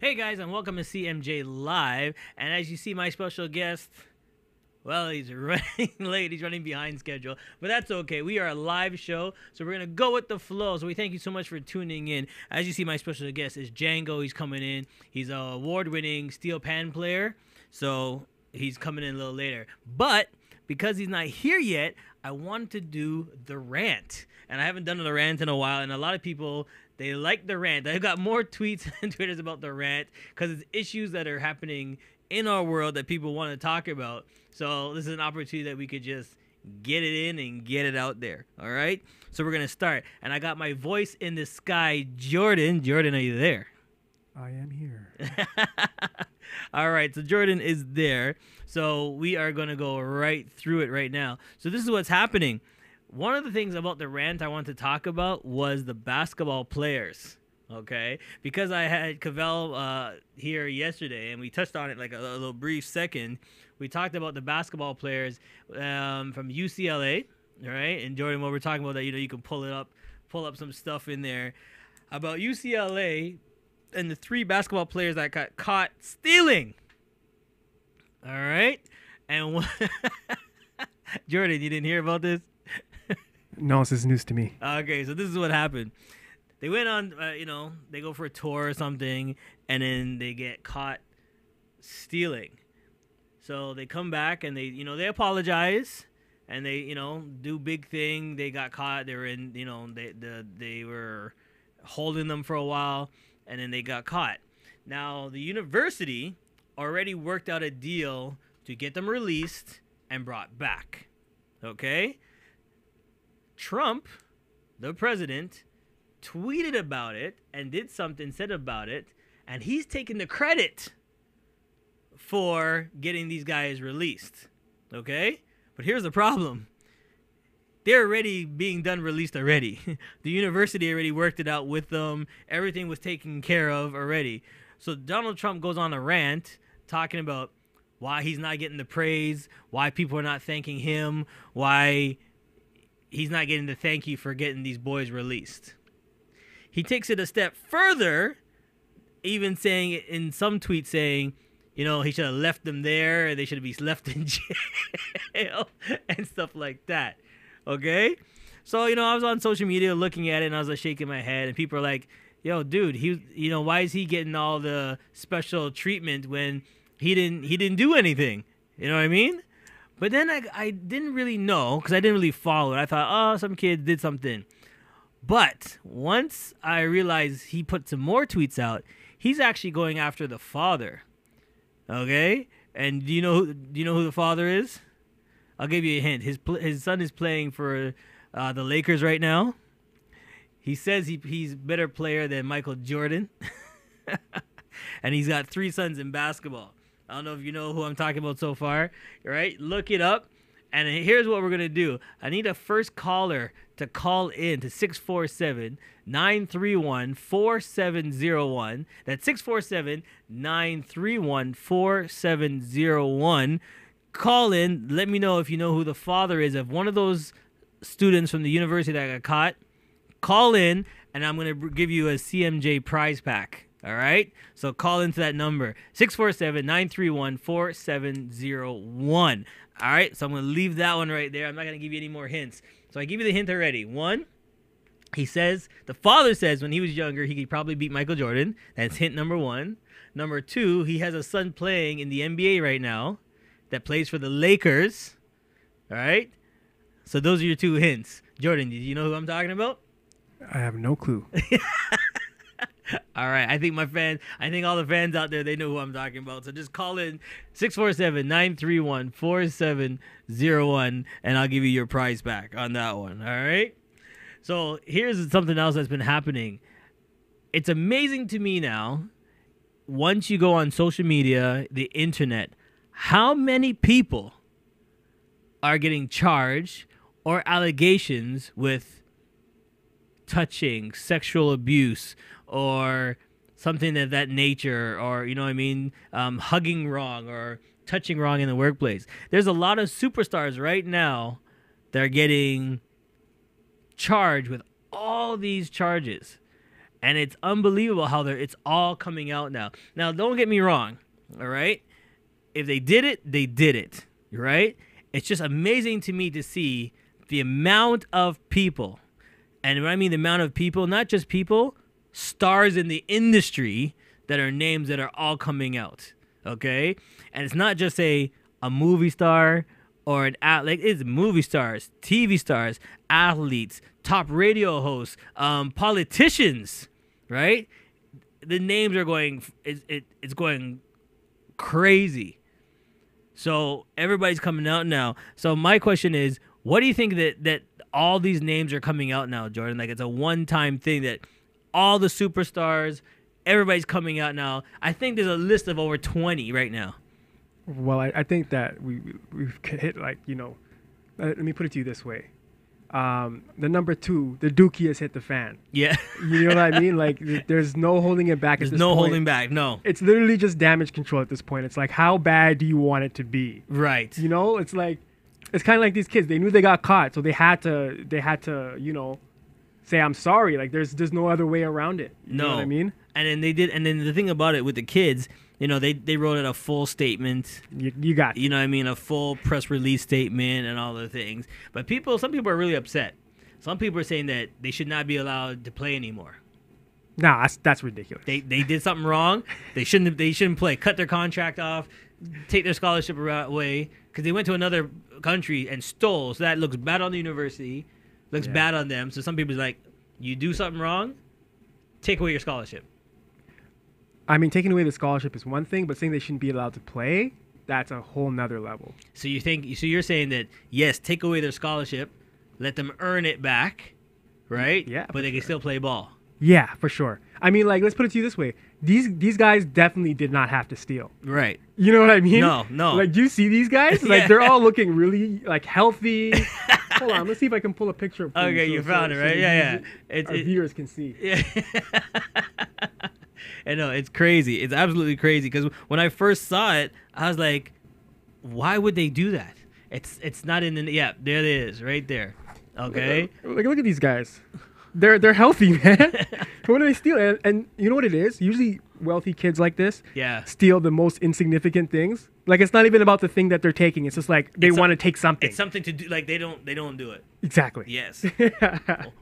Hey guys, and welcome to CMJ Live. And as you see, my special guest, well, he's running late. He's running behind schedule, but that's okay. We are a live show, so we're gonna go with the flow. So we thank you so much for tuning in. As you see, my special guest is Django. He's coming in. He's an award-winning steel pan player, so he's coming in a little later. But because he's not here yet, I wanted to do the rant, and I haven't done the rant in a while. And a lot of people, they like the rant. I've got more tweets and Twitters about the rant because it's issues that are happening in our world that people want to talk about. So this is an opportunity that we could just get it in and get it out there. All right. So we're gonna start, and I got my voice in the sky, Jordan. Jordan, are you there? I am here. All right, so Jordan is there. So we are going to go right through it right now. So this is what's happening. One of the things about the rant I want to talk about was the basketball players, okay? Because I had Cavell here yesterday, and we touched on it like a little brief second. We talked about the basketball players from UCLA, all right? And Jordan, what we're talking about, that you can pull up some stuff in there about UCLA and the 3 basketball players that got caught stealing. All right? And Jordan, you didn't hear about this? No, this is news to me. Okay, so this is what happened. They went on, they go for a tour or something, and then they get caught stealing. So they come back and they apologize, and they, do big thing. They got caught. They were in, they were holding them for a while, and then they got caught. Now, the university already worked out a deal to get them released and brought back. Okay? Trump, the president, tweeted about it and said about it, and he's taking the credit for getting these guys released. Okay? But here's the problem. They're already being released already. The university already worked it out with them. Everything was taken care of already. So Donald Trump goes on a rant talking about why he's not getting the praise, why people are not thanking him, why he's not getting the thank you for getting these boys released. He takes it a step further, even saying in some tweets saying, he should have left them there, they should be left in jail and stuff like that. Okay? So, I was on social media looking at it, and I was like shaking my head, and people are like, yo, dude, why is he getting all the special treatment when he didn't do anything? You know what I mean? But then I didn't really know, because I didn't really follow it. I thought, oh, some kid did something. But once I realized he put some more tweets out, he's actually going after the father. Okay? And do you know who the father is? I'll give you a hint. His son is playing for the Lakers right now. He says he's a better player than Michael Jordan. And he's got 3 sons in basketball. I don't know if you know who I'm talking about so far. All right? Look it up. And here's what we're going to do. I need a first caller to call in to 647-931-4701. That's 647-931-4701. Call in. Let me know if you know who the father is of one of those students from the university that got caught. Call in, and I'm going to give you a CMJ prize pack. All right? So call into that number, 647-931-4701. All right? So I'm going to leave that one right there. I'm not going to give you any more hints. So I give you the hint already. 1, the father says when he was younger, he could probably beat Michael Jordan. That's hint number 1. Number 2, he has a son playing in the NBA right now that plays for the Lakers. All right? So those are your 2 hints. Jordan, do you know who I'm talking about? I have no clue. All right. I think all the fans out there, they know who I'm talking about. So just call in 647-931-4701, and I'll give you your prize back on that one. All right? So here's something else that's been happening. It's amazing to me now, once you go on social media, the internet, how many people are getting charged or allegations with touching, sexual abuse, or something of that nature, or, hugging wrong or touching wrong in the workplace. There's a lot of superstars right now that are getting charged with all these charges. And it's unbelievable how it's all coming out now. Now, don't get me wrong, all right? If they did it, they did it, right? It's just amazing to me to see the amount of people, and when I mean the amount of people, not just people, stars in the industry that are names that are all coming out, okay? And it's not just a movie star or like it's movie stars, TV stars, athletes, top radio hosts, politicians, right? The names are going, it's going crazy. So everybody's coming out now. So my question is, what do you think that all these names are coming out now, Jordan? Like it's a one-time thing that all the superstars, everybody's coming out now. I think there's a list of over 20 right now. Well, I think that we've hit, like, let me put it to you this way. The number 2, the Dookie has hit the fan. Yeah. You know what I mean? Like, there's no holding it back at this point. There's no holding back, no. It's literally just damage control at this point. It's like, how bad do you want it to be? Right. It's like, it's kind of like these kids. They knew they got caught, so they had to, say, I'm sorry. Like, there's no other way around it. You know what I mean? And then they did, and then the thing about it with the kids, they wrote out a full statement. You got it. You know what I mean? A full press release statement and all the things. But some people are really upset. Some people are saying that they should not be allowed to play anymore. Nah, that's ridiculous. They did something wrong. They shouldn't play. Cut their contract off. Take their scholarship away because they went to another country and stole. So that looks bad on the university. Looks bad on them. So some people are like, you do something wrong, take away your scholarship. I mean, taking away the scholarship is one thing, but saying they shouldn't be allowed to play, that's a whole nother level. So you're saying that, yes, take away their scholarship, let them earn it back, right? Yeah. But they can still play ball. Yeah, for sure. I mean, like, let's put it to you this way. These guys definitely did not have to steal. Right. You know what I mean? No. Like, do you see these guys? Like, they're all looking really, like, healthy. Hold on, let's see if I can pull a picture of them. Okay, you found it, right? Yeah. Our viewers can see. Yeah. I know, it's crazy. It's absolutely crazy because when I first saw it, I was like, why would they do that? It's not in the... Yeah, there it is, right there. Okay? Look at these guys. They're healthy, man. What do they steal? And you know what it is? Usually wealthy kids like this steal the most insignificant things. Like, it's not even about the thing that they're taking. It's just like they want to take something. It's something to do. Like, they don't do it. Exactly. Yes.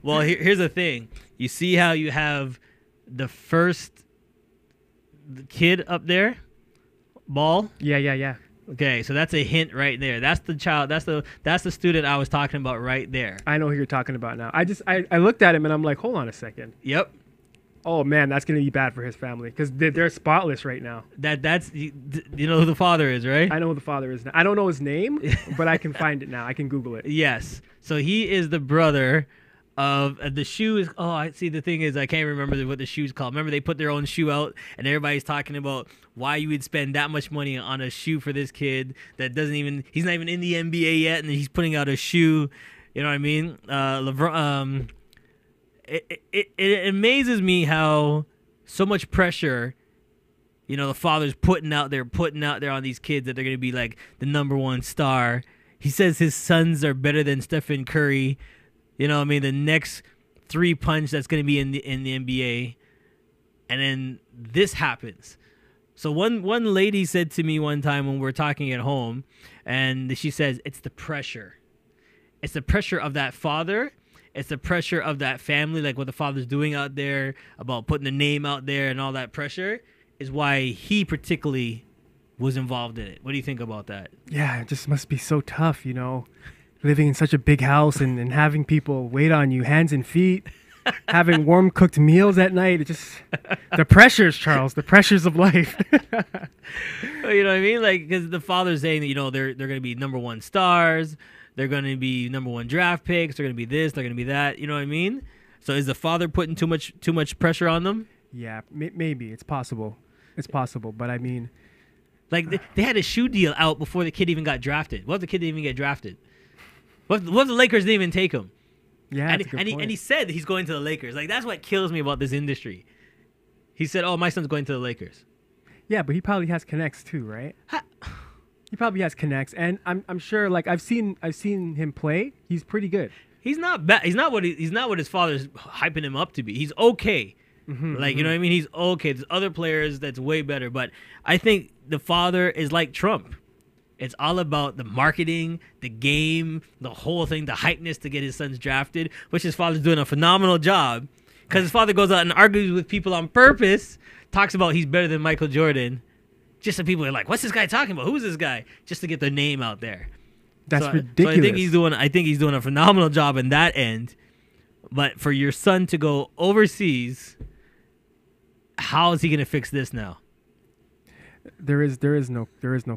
Well, here's the thing. You see how you have the first kid up there? Ball? Yeah. Okay, so that's a hint right there. That's the child. That's the student I was talking about right there. I know who you're talking about now. I looked at him and I'm like, hold on a second. Yep. Oh man, that's gonna be bad for his family because they're spotless right now. That's you know who the father is, right? I know who the father is now. I don't know his name, but I can find it now. I can Google it. Yes. So he is the brother of the shoes. Oh, I see. The thing is, I can't remember what the shoe's called. Remember, they put their own shoe out, and everybody's talking about why you would spend that much money on a shoe for this kid that doesn't even. He's not even in the NBA yet, and he's putting out a shoe. You know what I mean? LeBron. It amazes me how so much pressure, the father's putting out there on these kids that they're going to be like the number one star. He says his sons are better than Stephen Curry. You know what I mean? The next three punch that's going to be in the NBA. And then this happens. So one lady said to me one time when we were talking at home, and she says, it's the pressure. It's the pressure of that father. It's the pressure of that family, like what the father's doing out there, about putting the name out there and all that pressure is why he particularly was involved in it. What do you think about that? Yeah, it just must be so tough, living in such a big house and having people wait on you, hands and feet, having warm cooked meals at night. It just, the pressures, Charles, the pressures of life. You know what I mean? Like, because the father's saying that, they're going to be number one stars. They're going to be number one draft picks. They're going to be this. They're going to be that. You know what I mean? So is the father putting too much pressure on them? Yeah, maybe. It's possible. But I mean... Like, they had a shoe deal out before the kid even got drafted. What if the kid didn't even get drafted? What if the Lakers didn't even take him? Yeah, that's a good point. And he said that he's going to the Lakers. Like, that's what kills me about this industry. He said, oh, my son's going to the Lakers. Yeah, but he probably has connects too, right? He probably has connects, and I'm sure. Like I've seen him play. He's pretty good. He's not bad. He's not what his father's hyping him up to be. He's okay. Like, you know what I mean? He's okay. There's other players that's way better. But I think the father is like Trump. It's all about the marketing, the game, the whole thing, the hypeness to get his sons drafted, which his father's doing a phenomenal job. Because his father goes out and argues with people on purpose, talks about he's better than Michael Jordan, just so people are like, what's this guy talking about? Who's this guy? Just to get their name out there. That's ridiculous. So I think he's doing a phenomenal job in that end. But for your son to go overseas, how is he going to fix this now? There is no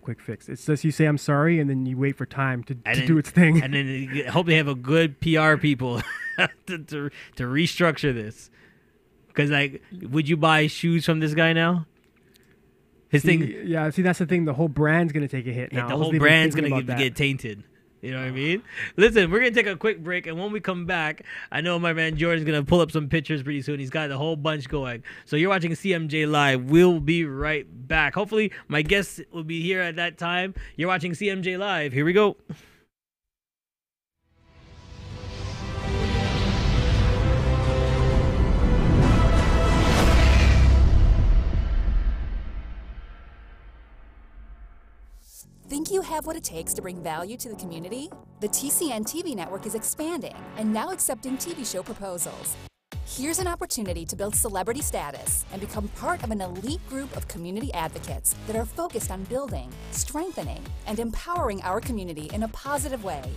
quick fix. It's just you say I'm sorry, and then you wait for time to do its thing. And then hope they have a good PR people to restructure this. Because, like, would you buy shoes from this guy now? His thing. Yeah, see, that's the thing. The whole brand's gonna take a hit now. The whole brand's gonna get tainted. You know what I mean? Listen, we're going to take a quick break, and when we come back, I know my man Jordan's going to pull up some pictures pretty soon. He's got a whole bunch going. So you're watching CMJ Live. We'll be right back. Hopefully, my guests will be here at that time. You're watching CMJ Live. Here we go. Think you have what it takes to bring value to the community? The TCN TV network is expanding and now accepting TV show proposals. Here's an opportunity to build celebrity status and become part of an elite group of community advocates that are focused on building, strengthening, and empowering our community in a positive way.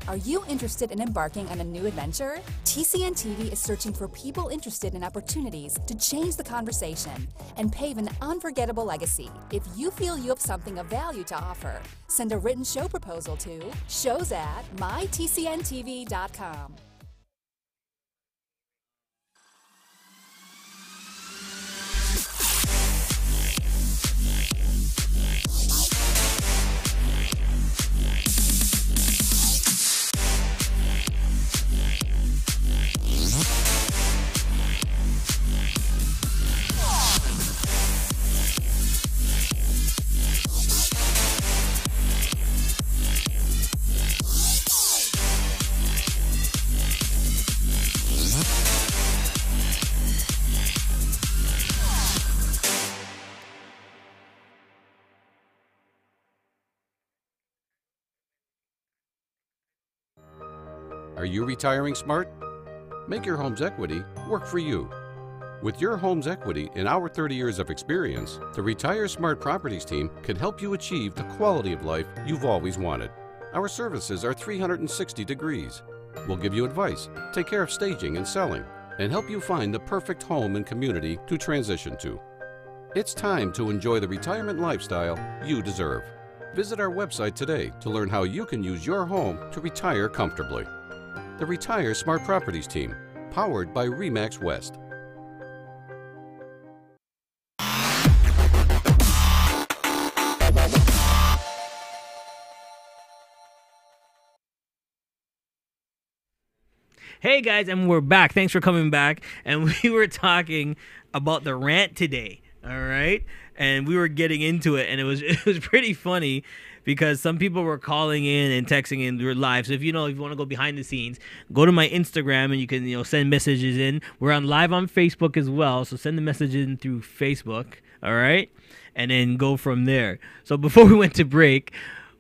Are you interested in embarking on a new adventure? TCN TV is searching for people interested in opportunities to change the conversation and pave an unforgettable legacy. If you feel you have something of value to offer, send a written show proposal to shows@mytcntv.com. Are you retiring smart? Make your home's equity work for you. With your home's equity and our 30 years of experience, the Retire Smart Properties team can help you achieve the quality of life you've always wanted. Our services are 360 degrees. We'll give you advice, take care of staging and selling, and help you find the perfect home and community to transition to. It's time to enjoy the retirement lifestyle you deserve. Visit our website today to learn how you can use your home to retire comfortably. The Retire Smart Properties team, powered by RE/MAX West. Hey guys, and we're back. Thanks for coming back. And we were talking about the rant today, all right? And we were getting into it, and it was pretty funny because some people were calling in and texting in their live. So if you want to go behind the scenes, go to my Instagram and you can send messages in. We're on live on Facebook as well, so send the message in through Facebook, all right? And then go from there. So before we went to break,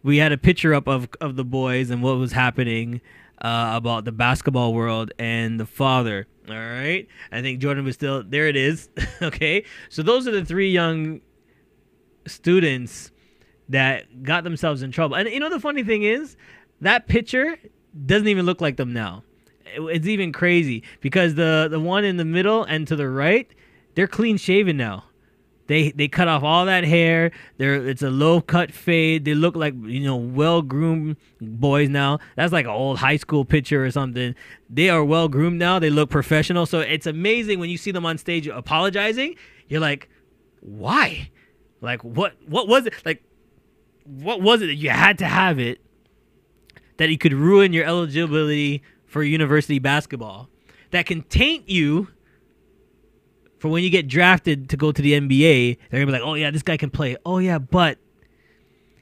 we had a picture up of the boys and what was happening about the basketball world and the father. All right. I think Jordan was still there. It is. Okay. So those are the three young students that got themselves in trouble. And the funny thing is that picture doesn't even look like them now. It's even crazy because the one in the middle and to the right, they're clean shaven now. They cut off all that hair. It's a low cut fade. They look like well groomed boys now. That's like an old high school picture or something. They are well groomed now. They look professional. So it's amazing when you see them on stage apologizing. You're like, why? Like what was it? Like what was it that you had to have it that it could ruin your eligibility for university basketball? That can taint you for when you get drafted to go to the NBA. They're going to be like, oh, yeah, this guy can play. Oh, yeah, but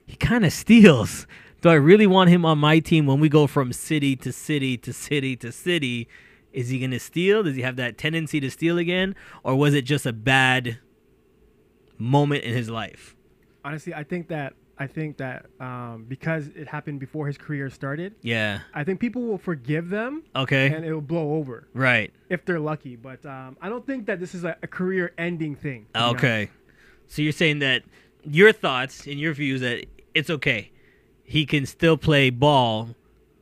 he kind of steals. Do I really want him on my team when we go from city to city to city to city Is he going to steal? Does he have that tendency to steal again? Or was it just a bad moment in his life? Honestly, I think that because it happened before his career started, I think people will forgive them. Okay. And it will blow over. Right. If they're lucky. But I don't think that this is a career-ending thing. Okay. So you're saying that your thoughts and your views that it's okay. He can still play ball,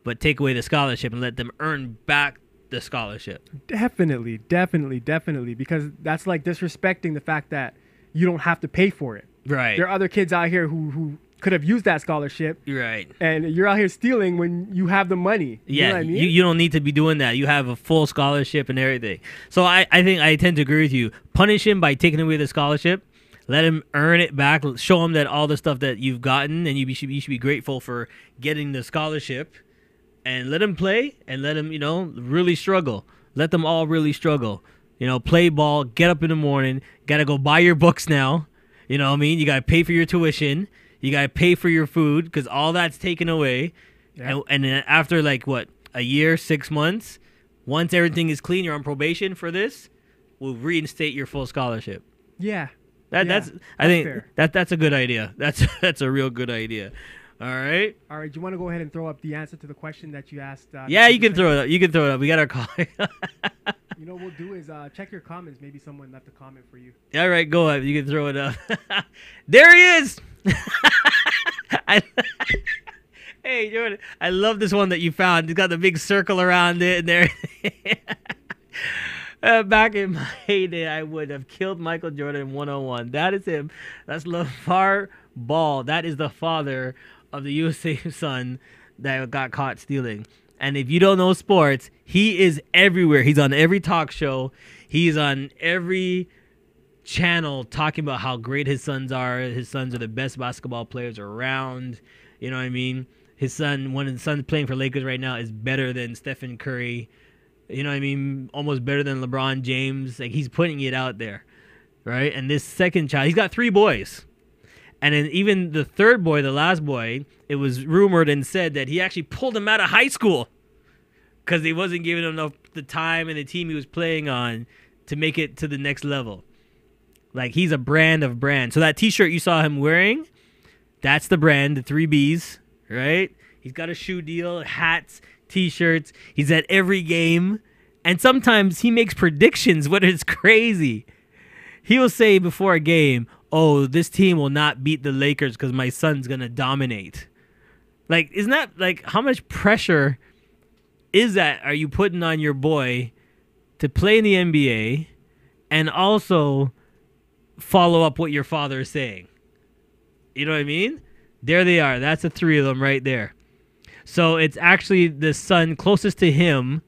but take away the scholarship and let them earn back the scholarship. Definitely. Because that's like disrespecting the fact that you don't have to pay for it. Right. There are other kids out here who could have used that scholarship. Right. And you're out here stealing when you have the money. Yeah. You know what I mean? You don't need to be doing that. You have a full scholarship and everything. So I think I tend to agree with you. Punish him by taking away the scholarship. Let him earn it back. Show him that all the stuff that you've gotten, and you should be grateful for getting the scholarship. And let him play, and let him, really struggle. Let them all really struggle. Play ball, get up in the morning, got to go buy your books now. You know what I mean? You got to pay for your tuition. You got to pay for your food because all that's taken away. Yeah. And then after, a year, 6 months, once everything is clean, you're on probation for this, we'll reinstate your full scholarship. Yeah. I think fair. That's a good idea. That's a real good idea. All right. Do you want to go ahead and throw up the answer to the question that you asked? Yeah, you can throw it up. You can throw it up. We got our call. What we'll do is check your comments. Maybe someone left a comment for you. All right, go ahead. You can throw it up. There he is. Hey, Jordan, I love this one that you found. It's got the big circle around it and there. Back in my heyday, I would have killed Michael Jordan 101. That is him. That's LeVar Ball. That is the father of the USA son that got caught stealing. And if you don't know sports, he is everywhere. He's on every talk show. He's on every channel talking about how great his sons are. His sons are the best basketball players around. You know what I mean? One of his sons playing for Lakers right now is better than Stephen Curry. You know what I mean? Almost better than LeBron James. Like, he's putting it out there, right? And this second child, he's got 3 boys. And then even the third boy, the last boy, it was rumored and said that he actually pulled him out of high school because he wasn't giving him enough the time and the team he was playing on to make it to the next level. Like, he's a brand of brand. So that T-shirt you saw him wearing, that's the brand, the 3 Bs, right? He's got a shoe deal, hats, T-shirts. He's at every game. And sometimes he makes predictions, what is crazy. He will say before a game, oh, this team will not beat the Lakers because my son's going to dominate. Like, isn't that, how much pressure is that are you putting on your boy to play in the NBA and also follow up what your father is saying? You know what I mean? There they are. That's the 3 of them right there. So it's actually the son closest to him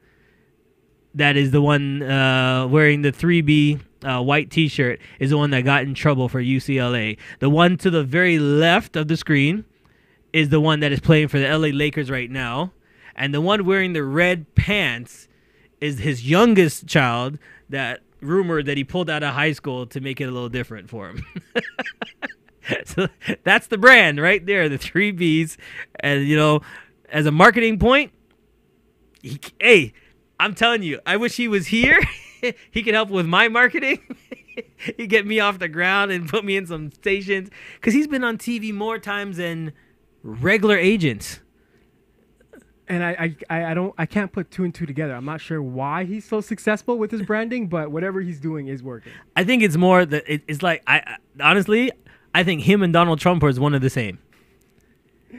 that is the one wearing the 3B white T-shirt is the one that got in trouble for UCLA. The one to the very left of the screen is the one that is playing for the LA Lakers right now. And the one wearing the red pants is his youngest child that rumored that he pulled out of high school to make it a little different for him. So that's the brand right there, the 3 Bs. And, as a marketing point, hey, I'm telling you, I wish he was here. He could help with my marketing. He'd get me off the ground and put me in some stations. Because he's been on TV more times than regular agents. And I can't put 2 and 2 together. I'm not sure why he's so successful with his branding, but whatever he's doing is working. I think it's more that it's like, honestly, I think him and Donald Trump are one of the same.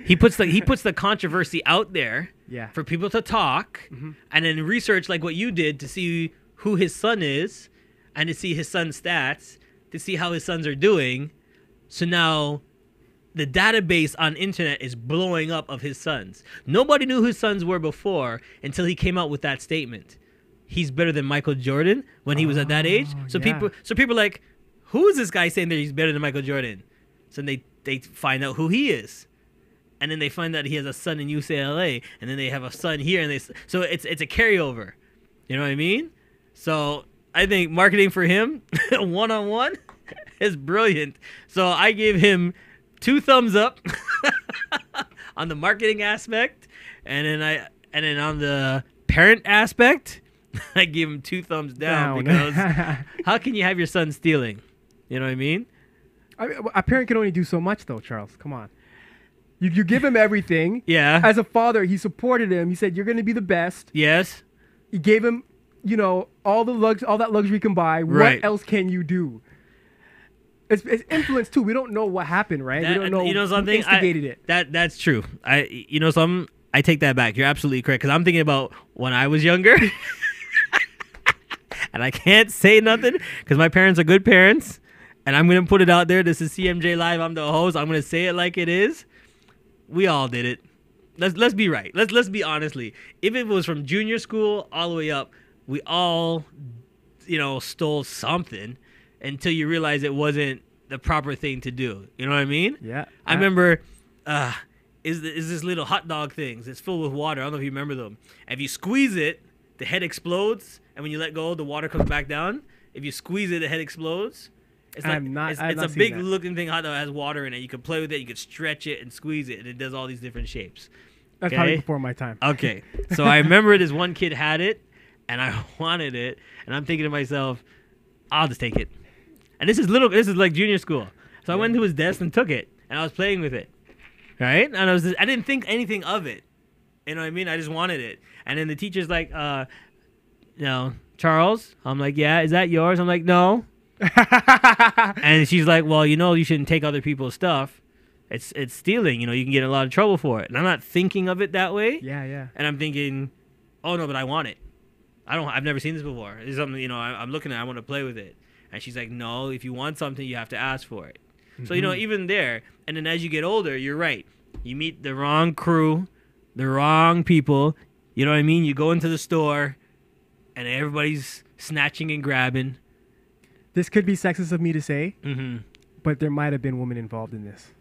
He puts the controversy out there for people to talk and then research like what you did to see who his son is and to see his son's stats, to see how his sons are doing. So now the database on internet is blowing up of his sons. Nobody knew who his sons were before until he came out with that statement. He's better than Michael Jordan when he was at that age. So people are like, who is this guy saying that he's better than Michael Jordan? So they find out who he is. And then they find out he has a son in UCLA, and then they have a son here, and so it's a carryover. You know what I mean? So I think marketing for him, one-on-one, is brilliant. So I gave him 2 thumbs up on the marketing aspect, and then on the parent aspect, I give him 2 thumbs down because how can you have your son stealing? You know what I mean? A parent can only do so much, though, Charles. Come on. You give him everything. Yeah. As a father, he supported him. He said, you're going to be the best. Yes. He gave him, all that luxury you can buy. Right. What else can you do? It's influence, too. We don't know what happened, right? We don't know something? Who instigated it. That's true. I take that back. You're absolutely correct. Because I'm thinking about when I was younger. And I can't say nothing because my parents are good parents. And I'm going to put it out there. This is CMJ Live. I'm the host. I'm going to say it like it is. We all did it. Let's be right. Let's be honestly. If it was from junior school all the way up, we all, stole something until you realize it wasn't the proper thing to do. You know what I mean? Yeah. I remember, is this little hot dog things. It's filled with water. I don't know if you remember them. If you squeeze it, the head explodes, and when you let go, the water comes back down. If you squeeze it, the head explodes. It's a big looking thing hot dog that has water in it. You can play with it. You can stretch it and squeeze it, and it does all these different shapes. That's probably before my time. Okay. So I remember this one kid had it, and I wanted it, and I'm thinking to myself, I'll just take it. And this is like junior school. So I went to his desk and took it, and I was playing with it. Right? And I didn't think anything of it. You know what I mean? I just wanted it. And then the teacher's like, Charles? I'm like, yeah, is that yours? I'm like, no. And she's like, well, you shouldn't take other people's stuff. It's stealing. You can get in a lot of trouble for it. And I'm not thinking of it that way. Yeah. And I'm thinking, oh, no, but I want it. I've never seen this before. It's something, I'm looking at, I want to play with it. And she's like, no, if you want something, you have to ask for it. Mm-hmm. So, even there, and then as you get older, you're right. You meet the wrong crew, the wrong people. You know what I mean? You go into the store, and everybody's snatching and grabbing. This could be sexist of me to say, but there might have been women involved in this.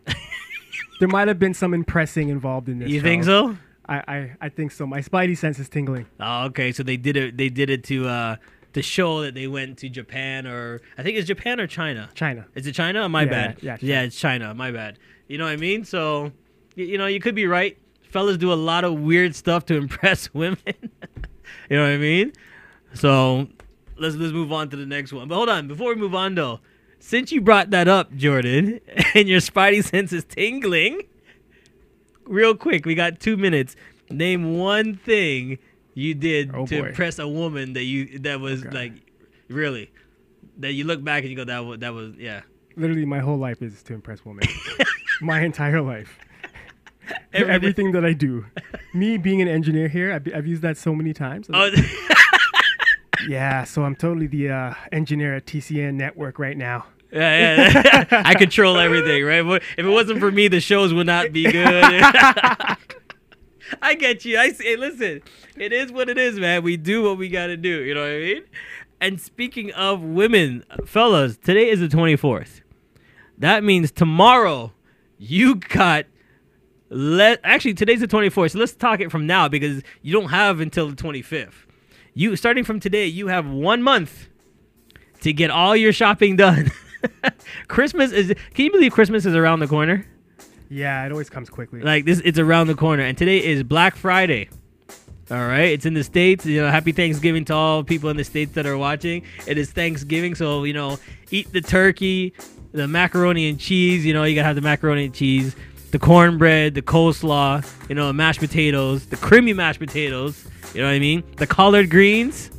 There might have been some impressing involved in this. You think so? I think so. My spidey sense is tingling. Oh, okay. So they did it. They did it to show that they went to Japan, or I think it's Japan or China. China. Is it China? My bad. Yeah, it's China. My bad. You know what I mean? So, you could be right. Fellas do a lot of weird stuff to impress women. You know what I mean? So let's move on to the next one. But hold on, before we move on though, since you brought that up, Jordan, and your spidey sense is tingling, real quick, we got 2 minutes. Name one thing you did to impress a woman that was like really that you look back and you go that was yeah. Literally, my whole life is to impress women. My entire life. Everything that I do. Me being an engineer here, I've used that so many times. Yeah, so I'm totally the engineer at TCN Network right now. Yeah. I control everything, right? If it wasn't for me, the shows would not be good. I get you. Hey, listen, it is what it is, man. We do what we got to do. You know what I mean? And speaking of women, fellas, today is the 24th. That means tomorrow you got... Actually, today's the 24th, so let's talk it from now because you don't have until the 25th. Starting from today, you have 1 month to get all your shopping done. Christmas is... Can you believe Christmas is around the corner? Yeah, it always comes quickly. Like this, it's around the corner, and today is Black Friday. All right, it's in the States. Happy Thanksgiving to all people in the States that are watching. It is Thanksgiving, so eat the turkey, the macaroni and cheese. You gotta have the macaroni and cheese, the cornbread, the coleslaw. The mashed potatoes, the creamy mashed potatoes. You know what I mean? The collard greens.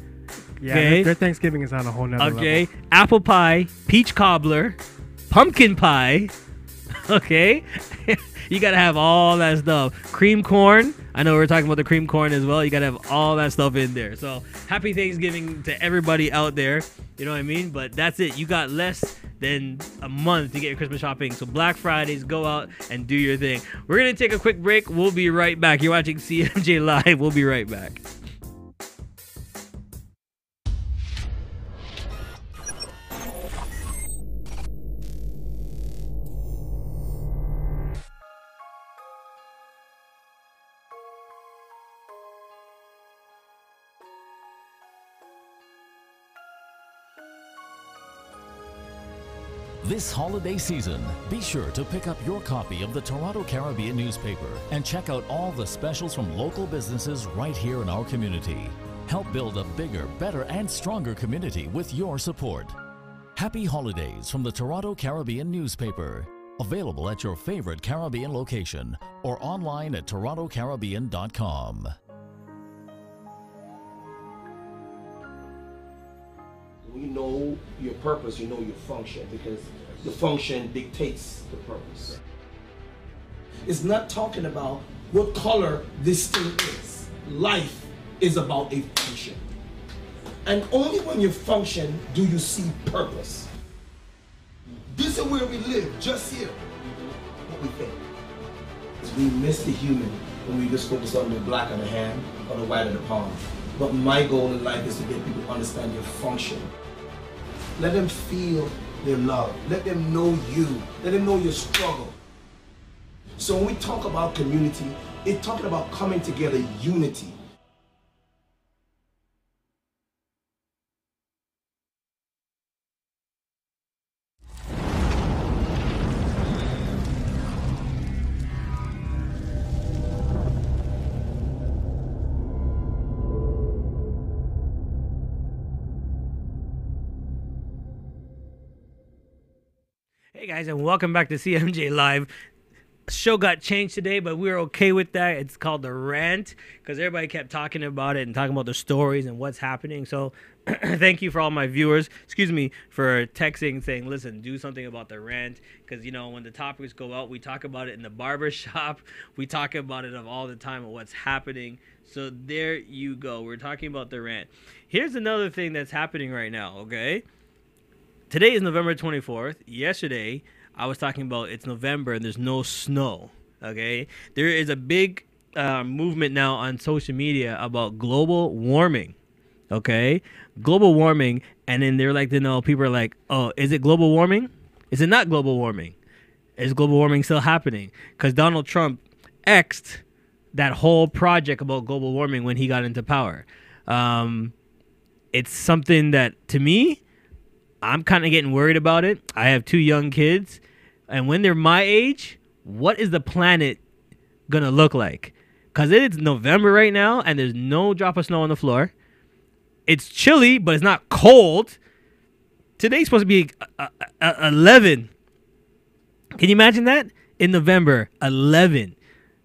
Yeah, okay. Their Thanksgiving is on a whole nother level. Okay, apple pie, peach cobbler, pumpkin pie. Okay, you gotta have all that stuff. Cream corn. I know we're talking about the cream corn as well. You gotta have all that stuff in there. So happy Thanksgiving to everybody out there. You know what I mean? But that's it. You got less than a month to get your Christmas shopping. So Black Fridays, go out and do your thing. We're gonna take a quick break. We'll be right back. You're watching CMJ Live. We'll be right back. This holiday season, be sure to pick up your copy of the Toronto Caribbean newspaper and check out all the specials from local businesses right here in our community. Help build a bigger, better, and stronger community with your support. Happy holidays from the Toronto Caribbean newspaper. Available at your favorite Caribbean location or online at torontocaribbean.com. When you know your purpose, you know your function, because the function dictates the purpose. It's not talking about what color this thing is. Life is about a function. And only when you function do you see purpose. This is where we live, just here. What we think. We miss the human when we just focus on the black of the hand or the white of the palm. But my goal in life is to get people to understand your function. Let them feel their love. Let them know you. Let them know your struggle. So when we talk about community, it's talking about coming together, unity. Hey guys, and welcome back to CMJ Live. Show got changed today, but we're okay with that. It's called the Rant because everybody kept talking about it and talking about the stories and what's happening. So thank you for all my viewers. Excuse me for texting saying, listen, do something about the Rant, because, you know, when the topics go out, we talk about it in the barber shop. We talk about it all the time of what's happening. So there you go. We're talking about the Rant. Here's another thing that's happening right now, okay? Today is November 24th. Yesterday, I was talking about it's November and there's no snow, okay? There is a big movement now on social media about global warming, okay? Global warming, and then they're like, people are like, oh, is it global warming? Is it not global warming? Is global warming still happening? Because Donald Trump X'd that whole project about global warming when he got into power. It's something that, to me, I'm kind of getting worried about it. I have 2 young kids, and when they're my age, what is the planet gonna look like? Because it's November right now, and there's no drop of snow on the floor. It's chilly, but it's not cold. Today's supposed to be 11. Can you imagine that? In November, 11.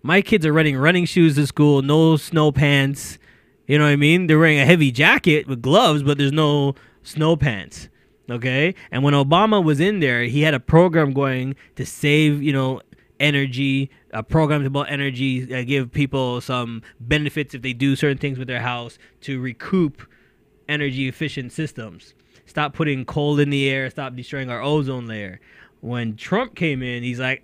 My kids are running running shoes to school, no snow pants. You know what I mean? They're wearing a heavy jacket with gloves, but there's no snow pants. Okay, and when Obama was in there, he had a program going to save, energy, a program about energy, give people some benefits if they do certain things with their house to recoup energy efficient systems. Stop putting coal in the air, stop destroying our ozone layer. When Trump came in, he's like,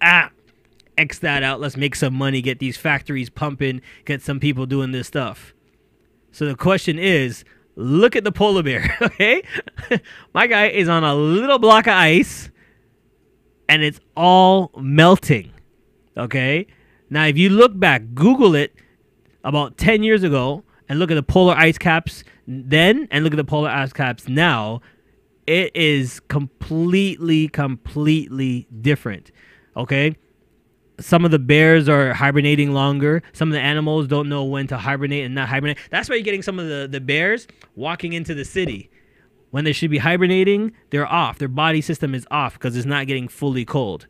X that out, let's make some money, get these factories pumping, get some people doing this stuff. So the question is, look at the polar bear, okay? My guy is on a little block of ice, and it's all melting, okay? Now, if you look back, Google it about 10 years ago, and look at the polar ice caps then, and look at the polar ice caps now, it is completely different, okay? Some of the bears are hibernating longer. Some of the animals don't know when to hibernate and not hibernate. That's why you're getting some of the bears walking into the city. When they should be hibernating, they're off. Their body system is off because it's not getting fully cold.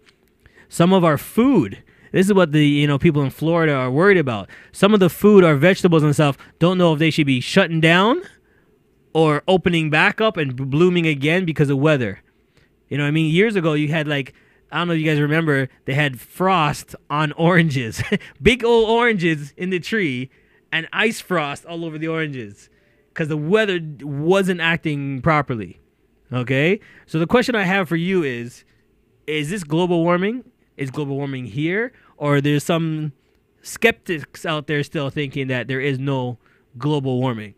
Some of our food, this is what the people in Florida are worried about. Some of the food, our vegetables and stuff, don't know if they should be shutting down or opening back up and blooming again because of weather. You know what I mean? Years ago, you had I don't know if you guys remember, they had frost on oranges. Big old oranges in the tree and ice frost all over the oranges because the weather wasn't acting properly. Okay? So the question I have for you is this global warming? Is global warming here? Or there's some skeptics out there still thinking that there is no global warming?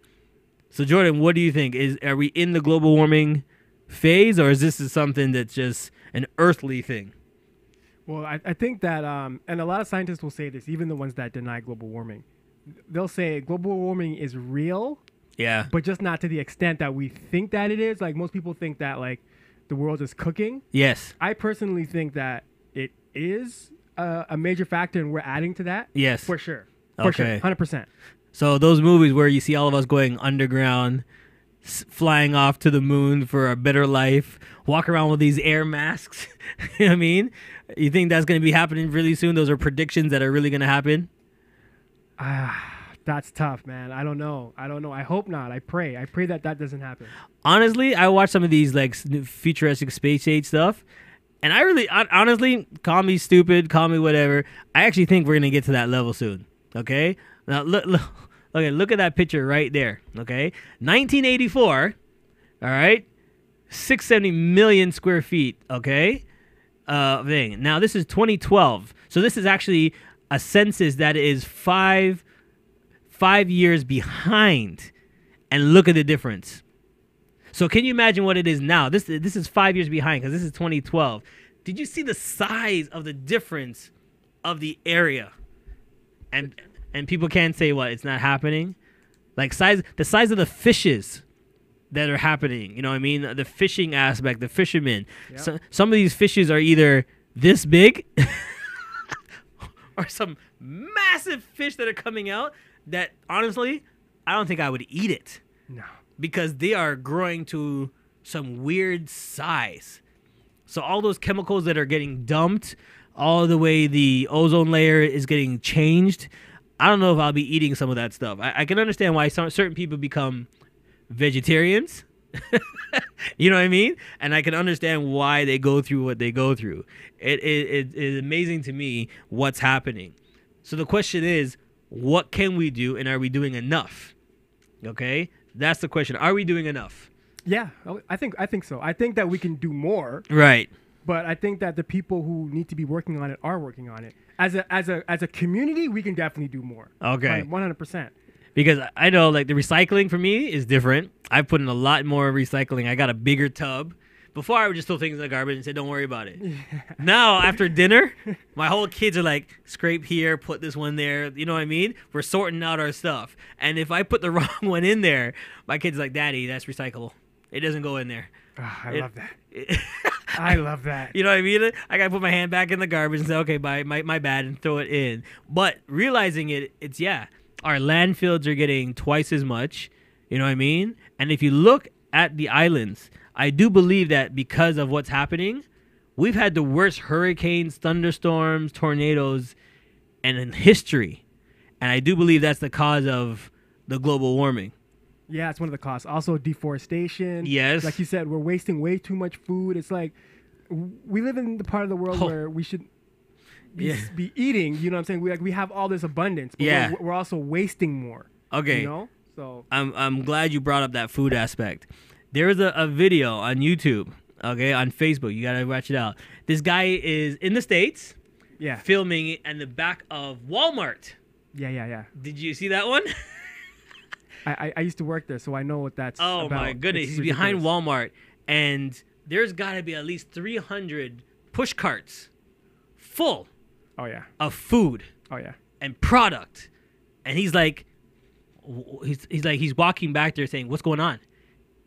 So Jordan, what do you think? Are we in the global warming phase, or is this something that's just an earthly thing? Well, I think that, and a lot of scientists will say this, even the ones that deny global warming. They'll say global warming is real, yeah, but just not to the extent that we think that it is. Like, most people think that, the world is cooking. Yes. I personally think that it is a major factor, and we're adding to that. Yes. For sure. Okay. For sure. 100%. So those movies where you see all of us going underground, flying off to the moon for a better life, walk around with these air masks. You know what I mean? You think that's going to be happening really soon? Those are predictions that are really going to happen? That's tough, man. I don't know. I hope not. I pray that doesn't happen. Honestly, I watch some of these like futuristic space age stuff, and honestly, call me stupid, call me whatever. I actually think we're going to get to that level soon. Okay? Now look at that picture right there. Okay? 1984. All right? 670 million square feet. Okay? Thing. Now this is 2012. So this is actually a census that is five years behind, and look at the difference. So can you imagine what it is now? This is 5 years behind because this is 2012. Did you see the size of the difference of the area? And people can't say what it's not happening. Like the size of the fishes that are happening. You know what I mean? The fishing aspect, the fishermen. Yep. So, some of these fishes are either this big or some massive fish that are coming out that honestly, I don't think I would eat it. No. Because they are growing to some weird size. So all those chemicals that are getting dumped, all the way the ozone layer is getting changed, I don't know if I'll be eating some of that stuff. I can understand why certain people become vegetarians. You know what I mean? And I can understand why they go through what they go through. It is amazing to me what's happening. So the question is, what can we do, and are we doing enough? Okay? That's the question. Are we doing enough? Yeah, I think so. I think that we can do more. Right. But I think that the people who need to be working on it are working on it. As a community, we can definitely do more. Okay. 100%. Because I know, like, the recycling for me is different. I put in a lot more recycling. I got a bigger tub. Before, I would just throw things in the garbage and say, don't worry about it. Yeah. Now, after dinner, my whole kids are like, scrape here, put this one there. You know what I mean? We're sorting out our stuff. And if I put the wrong one in there, my kid's like, Daddy, that's recyclable. It doesn't go in there. Oh, I love that. I love that. You know what I mean? I got to put my hand back in the garbage and say, okay, my bad, and throw it in. But realizing it's our landfills are getting twice as much. You know what I mean? And if you look at the islands, I do believe that because of what's happening, we've had the worst hurricanes, thunderstorms, tornadoes, and in history. And I do believe that's the cause of the global warming. Yeah, it's one of the causes. Also, deforestation. Yes. Like you said, we're wasting way too much food. It's like we live in the part of the world where we should be eating. You know what I'm saying? We have all this abundance, but we're also wasting more. Okay. You know? So I'm glad you brought up that food aspect. There was a video on YouTube, okay, on Facebook. You got to watch it out. This guy is in the States filming in the back of Walmart. Yeah. Did you see that one? I used to work there, so I know what that's about. Oh, my goodness. He's behind Walmart, and there's got to be at least 300 push carts full of food and product. And he's walking back there saying, what's going on?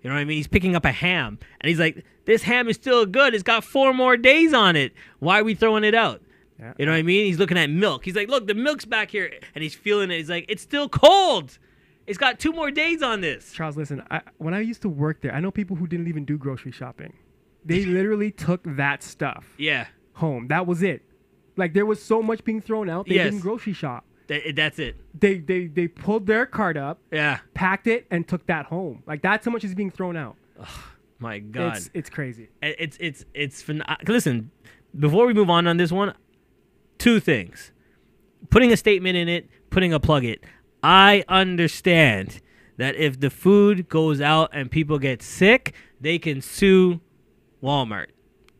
You know what I mean? He's picking up a ham, and he's like, this ham is still good. It's got 4 more days on it. Why are we throwing it out? Yeah. You know what I mean? He's looking at milk. He's like, look, the milk's back here, and he's feeling it. He's like, it's still cold. It's got 2 more days on this. Charles, listen, when I used to work there, I know people who didn't even do grocery shopping. They literally took that stuff home. That was it. Like, there was so much being thrown out, they didn't grocery shop. That's it. They pulled their cart up, packed it, and took that home. Like, that's how much is being thrown out. Oh, my God. It's crazy. It's listen, before we move on this one, 2 things. Putting a statement in it, putting a plug it. I understand that if the food goes out and people get sick, they can sue Walmart.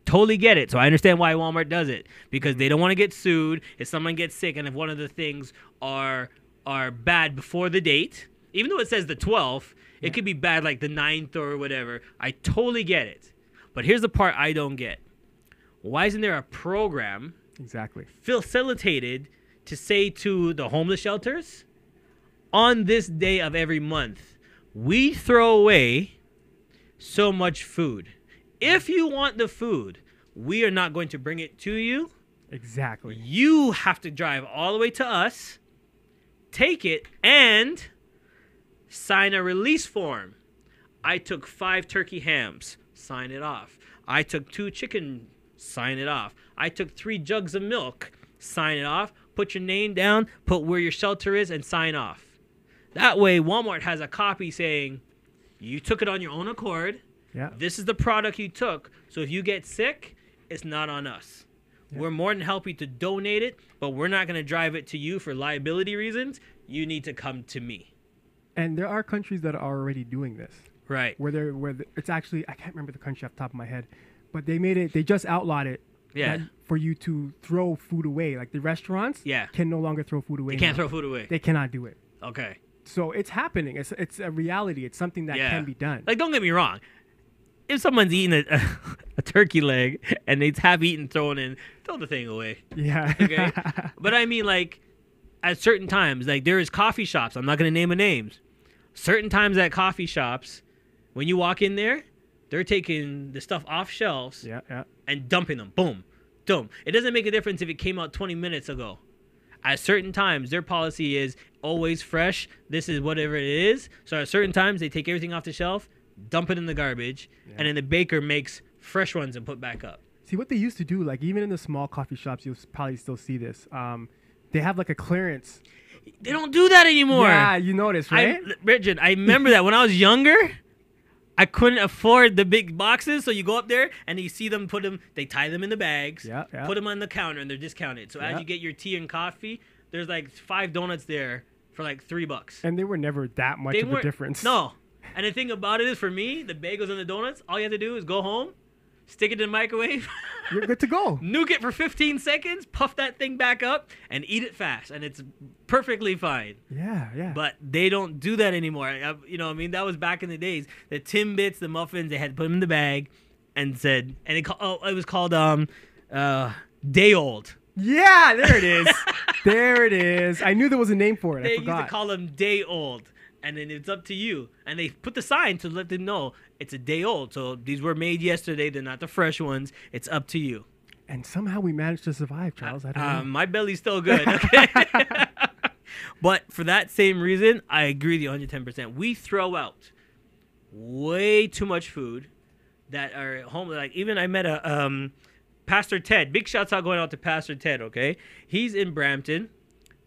Totally get it. So I understand why Walmart does it, because they don't want to get sued if someone gets sick, and if one of the things are bad before the date, even though it says the 12th, it could be bad like the 9th or whatever. I totally get it. But here's the part I don't get. Why isn't there a program facilitated to say to the homeless shelters, on this day of every month, we throw away so much food. If you want the food, we are not going to bring it to you. Exactly. You have to drive all the way to us take it and sign a release form. I took 5 turkey hams, sign it off. I took 2 chicken, sign it off. I took 3 jugs of milk, sign it off. Put your name down, put where your shelter is, and sign off. That way, Walmart has a copy saying, you took it on your own accord. Yeah. This is the product you took. So if you get sick, it's not on us. Yeah. We're more than happy to donate it, but we're not going to drive it to you for liability reasons. You need to come to me. And there are countries that are already doing this. Right. It's actually, I can't remember the country off the top of my head, but they just outlawed it. Yeah. For you to throw food away. Like the restaurants can no longer throw food away. They can't throw food away. They cannot do it. Okay. So it's happening. It's a reality. It's something that can be done. Like, don't get me wrong. If someone's eating a turkey leg and it's half eaten, throw the thing away. Yeah. Okay. But I mean, like, at certain times, like there is coffee shops. I'm not going to name the names. Certain times at coffee shops, when you walk in there, they're taking the stuff off shelves and dumping them. Boom. Boom. It doesn't make a difference if it came out 20 minutes ago. At certain times, their policy is always fresh. This is whatever it is. So at certain times, they take everything off the shelf, dump it in the garbage, and then the baker makes fresh ones and put back up. See, what they used to do, like even in the small coffee shops, you'll probably still see this. They have like a clearance. They don't do that anymore. Yeah, you notice, right? Richard, I remember that when I was younger, I couldn't afford the big boxes, so you go up there and you see them they tie them in the bags, put them on the counter, and they're discounted. So as you get your tea and coffee, there's like 5 donuts there for like $3. And they were never that much of a difference. No. And the thing about it is, for me, the bagels and the donuts, all you have to do is go home, stick it in the microwave. You're good to go. Nuke it for 15 seconds, puff that thing back up, and eat it fast. And it's perfectly fine. Yeah. But they don't do that anymore. That was back in the days. The Timbits, the muffins, they had to put them in the bag and said, and it was called Day Old. Yeah, there it is. There it is. I knew there was a name for it. I forgot. Used to call them Day Old. And then it's up to you. And they put the sign to let them know it's a day old. So these were made yesterday. They're not the fresh ones. It's up to you. And somehow we managed to survive, Charles. I don't know. My belly's still good. Okay. But for that same reason, I agree with you 110%. We throw out way too much food that are home. Like, even I met a Pastor Ted. Big shouts out going out to Pastor Ted, okay? He's in Brampton.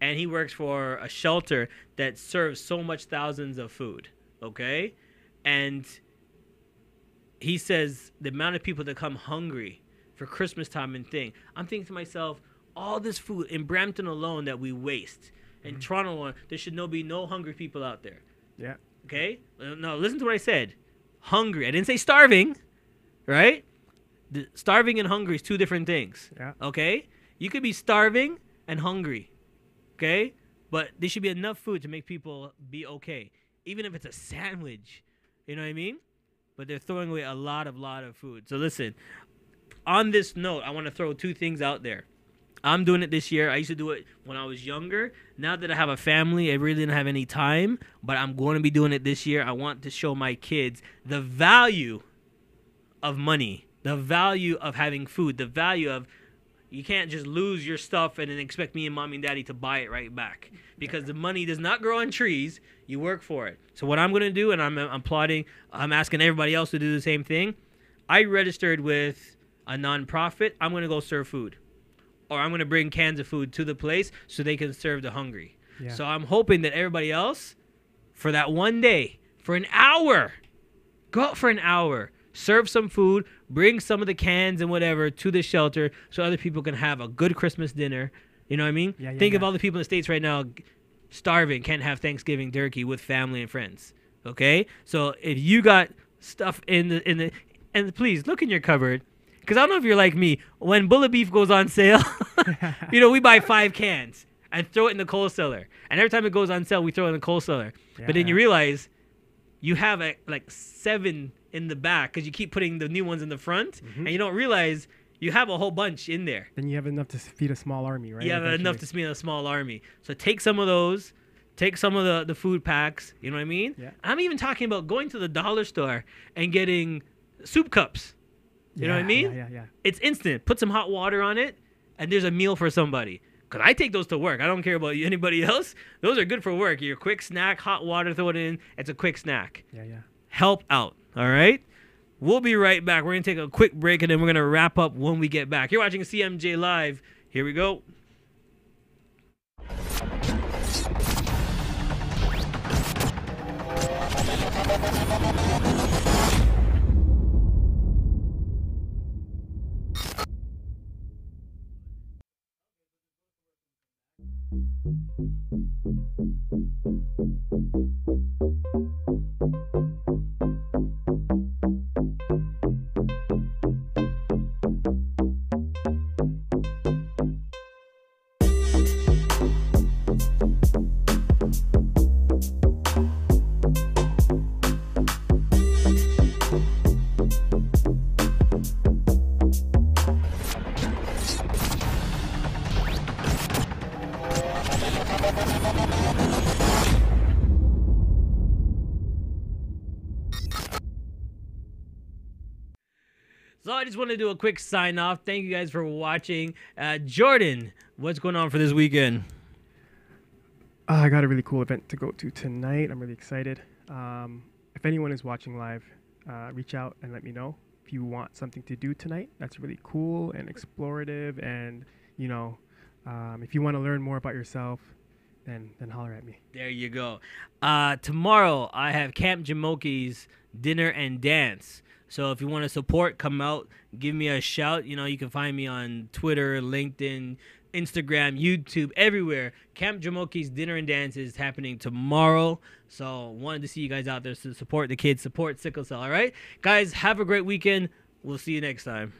And he works for a shelter that serves so much thousands of food, okay? And he says the amount of people that come hungry for Christmas time and thing. I'm thinking to myself, all this food in Brampton alone that we waste. In Toronto alone, there should be no hungry people out there. Yeah. Okay? No, listen to what I said. Hungry. I didn't say starving, right? Starving and hungry is 2 different things. Yeah. Okay? You could be starving and hungry. Okay? But there should be enough food to make people be okay. Even if it's a sandwich. You know what I mean? But they're throwing away a lot of food. So listen, on this note, I want to throw 2 things out there. I'm doing it this year. I used to do it when I was younger. Now that I have a family, I really didn't have any time. But I'm going to be doing it this year. I want to show my kids the value of money. The value of having food. The value of... You can't just lose your stuff and then expect me and mommy and daddy to buy it right back. Because the money does not grow on trees. You work for it. So what I'm going to do, and I'm plotting, I'm asking everybody else to do the same thing. I registered with a nonprofit. I'm going to go serve food. Or I'm going to bring cans of food to the place so they can serve the hungry. Yeah. So I'm hoping that everybody else, for that one day, for an hour, go out for an hour. Serve some food, bring some of the cans and whatever to the shelter so other people can have a good Christmas dinner. You know what I mean? Think of all the people in the States right now starving, can't have Thanksgiving turkey with family and friends. Okay? So if you got stuff in the and please look in your cupboard, because I don't know if you're like me. When bullet beef goes on sale, we buy 5 cans and throw it in the coal cellar. And every time it goes on sale, we throw it in the coal cellar. Yeah. But then you realize you have like 7 in the back because you keep putting the new ones in the front, and you don't realize you have a whole bunch in there. Then you have enough to feed a small army, right? You have enough to feed a small army. So take some of those, take some of the food packs, you know what I mean? Yeah. I'm even talking about going to the dollar store and getting soup cups. You know what I mean? Yeah. It's instant. Put some hot water on it, and there's a meal for somebody. Because I take those to work. I don't care about anybody else. Those are good for work. Your quick snack, hot water, throw it in. It's a quick snack. Yeah. Help out. All right? We'll be right back. We're going to take a quick break, and then we're going to wrap up when we get back. You're watching CMJ Live. Here we go. So I just want to do a quick sign off. Thank you guys for watching. Jordan, what's going on for this weekend? I got a really cool event to go to tonight. I'm really excited. If anyone is watching live, reach out and let me know if you want something to do tonight. That's really cool and explorative. And, if you want to learn more about yourself, then holler at me. There you go. Tomorrow, I have Camp Jamoki's dinner and dance. So if you want to support, come out, give me a shout. You can find me on Twitter, LinkedIn, Instagram, YouTube, everywhere. Camp Jamoki's dinner and dance is happening tomorrow. So wanted to see you guys out there to support the kids, support sickle cell. All right, guys, have a great weekend. We'll see you next time.